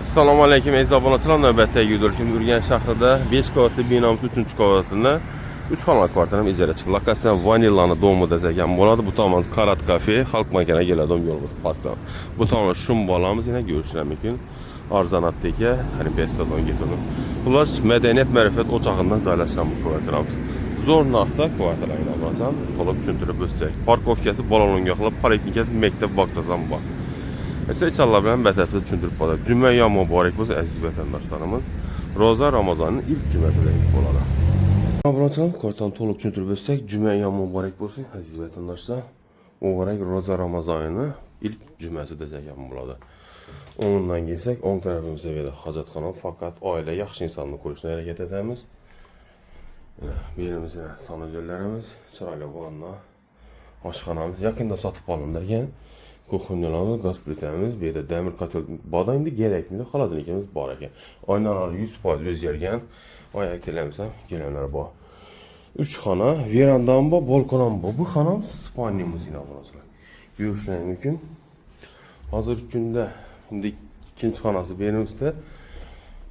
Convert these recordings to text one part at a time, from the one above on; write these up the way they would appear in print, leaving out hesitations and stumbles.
Assalamu alaykum aziz obunachilar, navbatdagi videokim Urganch shahrida 5 qavatli binamiz 3-chi qavatida 3 xonali kvartiram ijara chiqdi. Lokatsiya Vanillani domida ekan bo'ladi. Bu tomonimiz Karat kafe, xalq makana keladigan yo'limiz parkdan. Bu tomonimiz shum bolamiz yana görüşlər mümkün. Arzanatdagi Olimpiyadan getdim. Ular madaniyat ma'rifat o'chog'idan joylashgan bu kvartiramiz. Zo'r narxda kvartirani olacam. To'liq tushuntirib o'tsak. Parkovkasi, bolalar poliklinikasi, maktab vaqtazam bor. İnşallah bilen bətəbdə düşündürüb qoyaq. Cümə ya mübarək olsun əziz vətəndaşlarımız. Roza Ramazanın ilk cüməsi deyib olacaq. Abunacığım, kortan toluq düşündürüb ötsək, cümə ya mübarək olsun əziz vətəndaşlar. Mübarək Roza Ramazanının ilk cüməsi deyəcək olacaq. Onunla gelsək, on tərəfimizdə belə hacatxana, fakat ailə yaxşı insanlıq qoyuşuna hərəkət edəmiz. Birimizə sanı göllərimiz, çırayla qoğanla, aşxanamız yakında satıb alınırkən. Koxunyalarımız, qaz plitəmiz, bir də dəmir katel bada indi gərəkmiydi, xaladırnikimiz var ekan. Aynalar 100% öz yergən, ayaq eləmisəm, gələnlər bu. 3 xana, verandan bu, balkondan bu. Bu xanam spanyamız ilə bulacaq. Görüşmək mümkün. Hazır gündə, indi ikinci xanası berimizdə.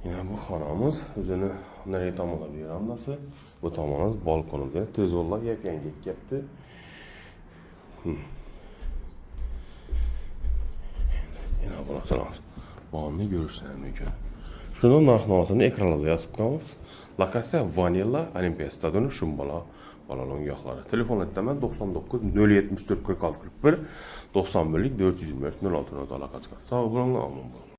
Yine bu xanamız, özünü nereye tam ola verandası. Bu tamamız balkonudur. Tez yolla yepyeni gəldi. Yine buna salam. Bağımlı görüşlər mümkün. Şunun narxnamasını ekranlarda yazıb qalmış. Lokasiya Vanilla Olimpiya stadionu Şumbala Balalon yaxları. Telefon etmən 99 074 46 41 91 424 06 əlaqə çıxar. Sağ olun, amin.